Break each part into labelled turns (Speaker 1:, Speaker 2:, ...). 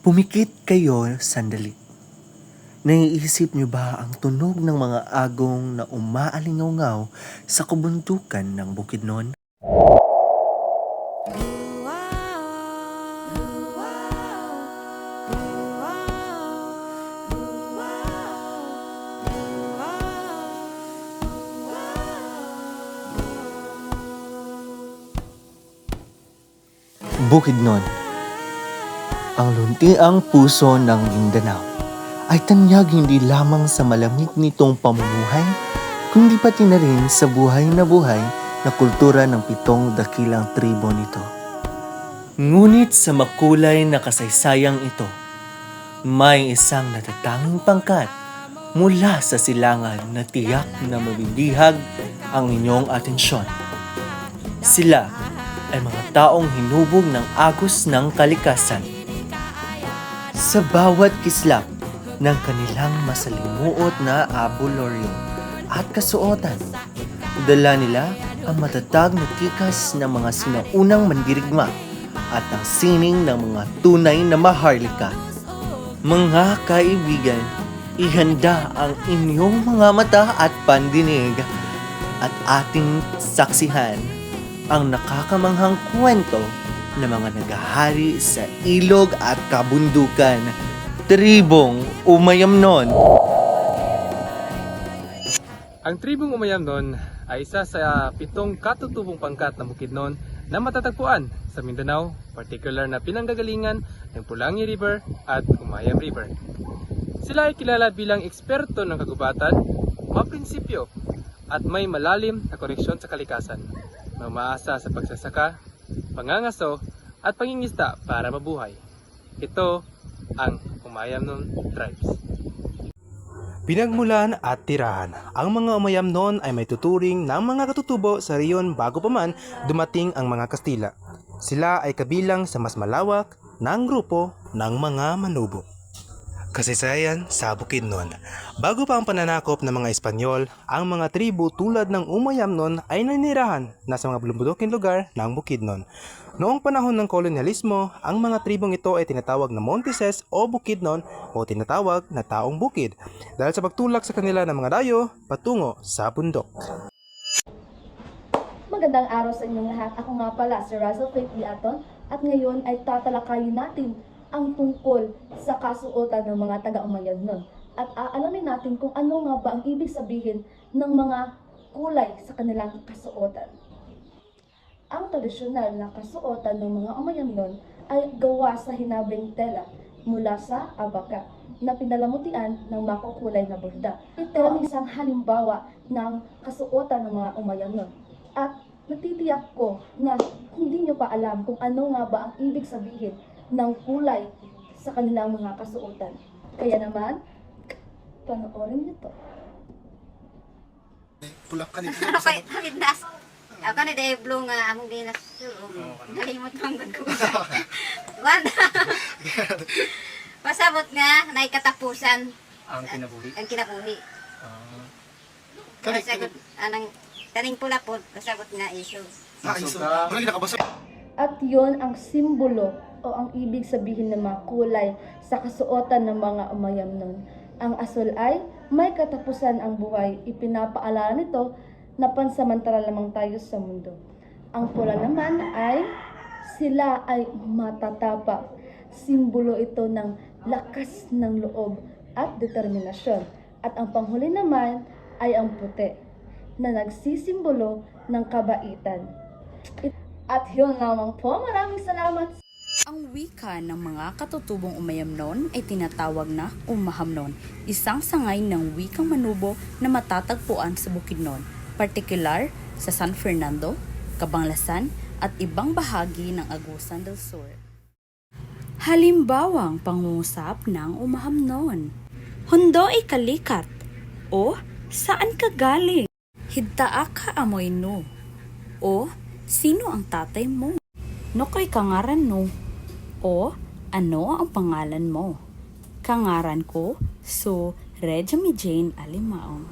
Speaker 1: Pumikit kayo sandali. Naiisip niyo ba ang tunog ng mga agong na umaalingaw sa kabundukan ng Bukidnon? Bukidnon, ang luntiang puso ng Mindanao, ay tanyag hindi lamang sa malamig nitong pamumuhay, kundi pati na rin sa buhay na kultura ng 7 dakilang tribo nito. Ngunit sa makulay na kasaysayang ito, may isang natatanging pangkat mula sa silangan na tiyak na mabibihag ang inyong atensyon. Sila ay mga taong hinubog ng agos ng kalikasan. Sa bawat kislap ng kanilang masalimuot na abuloryo at kasuotan, dala nila ang matatag na tikas ng mga sinaunang mandirigma at ang sining ng mga tunay na maharlika. Mga kaibigan, ihanda ang inyong mga mata at pandinig at ating saksihan ang nakakamanghang kwento ng mga naghahari sa ilog at kabundukan, tribong Umayamnon.
Speaker 2: Ang tribong Umayamnon ay isa sa 7 katutubong pangkat ng Bukidnon na matatagpuan sa Mindanao, partikular na pinanggagalingan ng Pulangi River at Umayam River. Sila ay kilala bilang eksperto ng kagubatan, maprinsipyo at may malalim na koneksyon sa kalikasan, mamaasa sa pagsasaka, pangangaso at pangingista para mabuhay. Ito ang Umayamnon Tribes.
Speaker 3: Pinagmulan at tirahan, ang mga Umayamnon ay may tuturing ng mga katutubo sa reyon bago pa man dumating ang mga Kastila. Sila ay kabilang sa mas malawak ng grupo ng mga manubo. Kasaysayan sa Bukidnon. Bago pa ang pananakop ng mga Espanyol, ang mga tribo tulad ng Umayamnon ay nanirahan na sa mga bulumbuduking lugar ng Bukidnon. Noong panahon ng kolonyalismo, ang mga tribong ito ay tinatawag na Monteses o Bukidnon o tinatawag na taong bukid dahil sa pagtulak sa kanila ng mga dayo patungo sa bundok.
Speaker 4: Magandang araw sa inyong lahat. Ako nga pala si Russell Faith Liaton at ngayon ay tatalakayin natin ang tungkol sa kasuotan ng mga taga-Umayamnon at aalamin natin kung ano nga ba ang ibig sabihin ng mga kulay sa kanilang kasuotan. Ang tradisyonal na kasuotan ng mga Umayamnon ay gawa sa hinabing tela mula sa abaka na pinalamutian ng makukulay na borda. Ito ang isang halimbawa ng kasuotan ng mga Umayamnon. At natitiyak ko na hindi nyo pa alam kung ano nga ba ang ibig sabihin ng kulay sa kanilang mga kasuotan. Kaya naman, panoorin nyo to.
Speaker 5: Ako na dahil blue nga among dinas. Nalimot ang gagawin. Pasabot nga, naikatapusan
Speaker 2: Ang kinabuhi.
Speaker 5: ang kinabuhi. Pasabot, taning pula po, pasabot nga iso.
Speaker 4: At yon ang simbolo o ang ibig sabihin ng mga kulay sa kasuotan ng mga Umayamnon. Ang asul ay may katapusan ang buhay. Ipinapaalala nito na pansamantala lamang tayo sa mundo. Ang pula naman ay sila ay matatapang. Simbolo ito ng lakas ng loob at determinasyon. At ang panghuli naman ay ang puti na nagsisimbolo ng kabaitan. At yun lamang po. Maraming salamat.
Speaker 6: Ang wika ng mga katutubong Umayamnon ay tinatawag na Umahamnon, isang sangay ng wikang manubo na matatagpuan sa Bukidnon, partikular sa San Fernando, Cabanglasan at ibang bahagi ng Agusan del Sur. Halimbawang pangungusap ng Umahamnon. Hundo ikalikat o saan ka galing? Hidtaa ka amoy no o sino ang tatay mo? Nokoy kangaran no o ano ang pangalan mo? Kangaran ko, so Regina Jane Alimaong.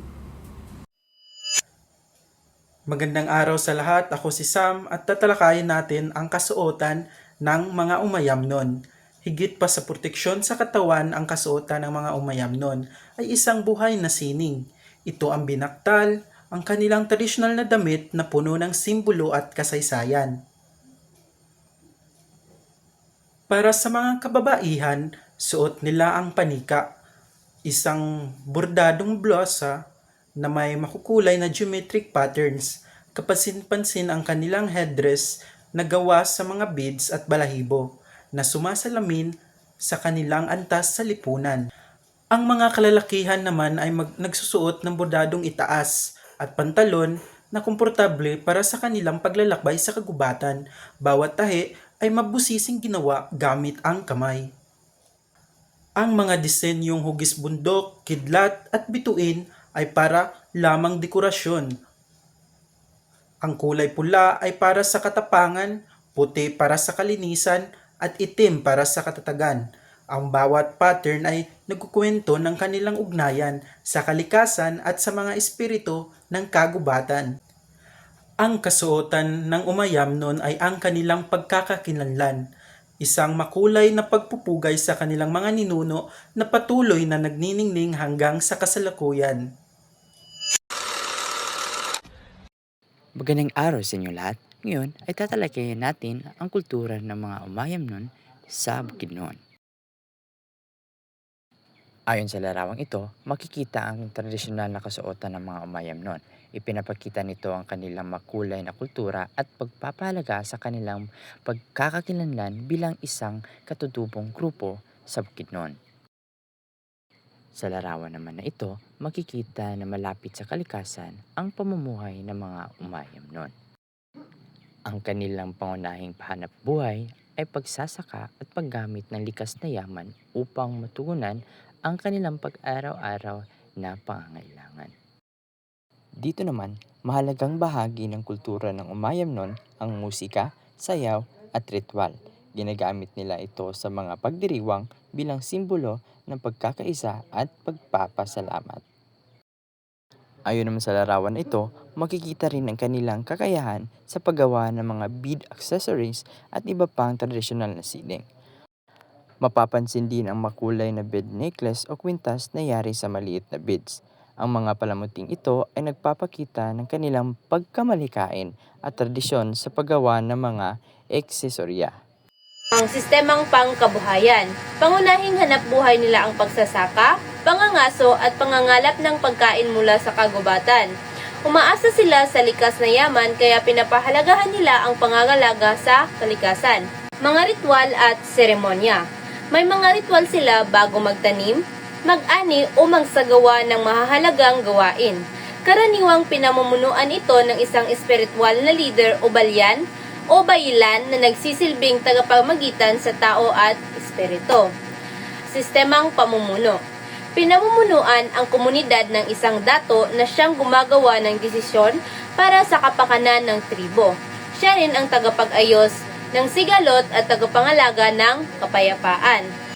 Speaker 7: Magandang araw sa lahat. Ako si Sam at tatalakayin natin ang kasuotan ng mga Umayamnon. Higit pa sa proteksyon sa katawan ang kasuotan ng mga umayamnon ay isang buhay na sining. Ito ang binaktal, ang kanilang tradisyonal na damit na puno ng simbolo at kasaysayan. Para sa mga kababaihan, suot nila ang panika, isang bordadong blusa na may makukulay na geometric patterns. Kapansin-pansin ang kanilang headdress na gawa sa mga beads at balahibo na sumasalamin sa kanilang antas sa lipunan. Ang mga kalalakihan naman ay nagsusuot ng bordadong itaas at pantalon na komportable para sa kanilang paglalakbay sa kagubatan. Bawat tahi ay mabusising ginawa gamit ang kamay. Ang mga disenyong hugis bundok, kidlat at bituin ay para lamang dekorasyon. Ang kulay pula ay para sa katapangan, puti para sa kalinisan, at itim para sa katatagan. Ang bawat pattern ay nagkukwento ng kanilang ugnayan sa kalikasan at sa mga espiritu ng kagubatan. Ang kasuotan ng umayamnon ay ang kanilang pagkakakilanlan, isang makulay na pagpupugay sa kanilang mga ninuno na patuloy na nagniningning hanggang sa kasalukuyan.
Speaker 8: Magandang araw sa inyo lahat. Ngayon ay tatalakayin natin ang kultura ng mga umayamnon sa Bukidnon. Ayon sa larawang ito, makikita ang tradisyonal na kasuotan ng mga umayamnon. Ipinapakita nito ang kanilang makulay na kultura at pagpapahalaga sa kanilang pagkakakilanlan bilang isang katutubong grupo sa Bukidnon. Sa larawan naman na ito, makikita na malapit sa kalikasan ang pamumuhay ng mga umayamnon. Ang kanilang pangunahing pahanap buhay ay pagsasaka at paggamit ng likas na yaman upang matugunan ang kanilang pag-araw-araw na pangangailangan. Dito naman, mahalagang bahagi ng kultura ng umayamnon ang musika, sayaw at ritual. Ginagamit nila ito sa mga pagdiriwang bilang simbolo ng pagkakaisa at pagpapasalamat. Ayon naman sa larawan na ito, makikita rin ang kanilang kakayahan sa paggawa ng mga bead accessories at iba pang tradisyonal na sining. Mapapansin din ang makulay na bead necklace o kwintas na yari sa maliit na beads. Ang mga palamuting ito ay nagpapakita ng kanilang pagkamalikain at tradisyon sa paggawa ng mga aksesorya.
Speaker 9: Ang sistemang pangkabuhayan. Pangunahing hanap buhay nila ang pagsasaka, pangangaso at pangangalap ng pagkain mula sa kagubatan. Umaasa sila sa likas na yaman kaya pinapahalagahan nila ang pangangalaga sa kalikasan. Mga ritual at seremonya. May mga ritual sila bago magtanim, mag-ani o magsagawa ng mahahalagang gawain. Karaniwang pinamumunuan ito ng isang espiritual na leader o balyan o bayilan na nagsisilbing tagapamagitan sa tao at espiritu. Sistemang pamumuno. Pinamumunuan ang komunidad ng isang dato na siyang gumagawa ng desisyon para sa kapakanan ng tribo. Siya rin ang tagapag-ayos ng sigalot at tagapangalaga ng kapayapaan.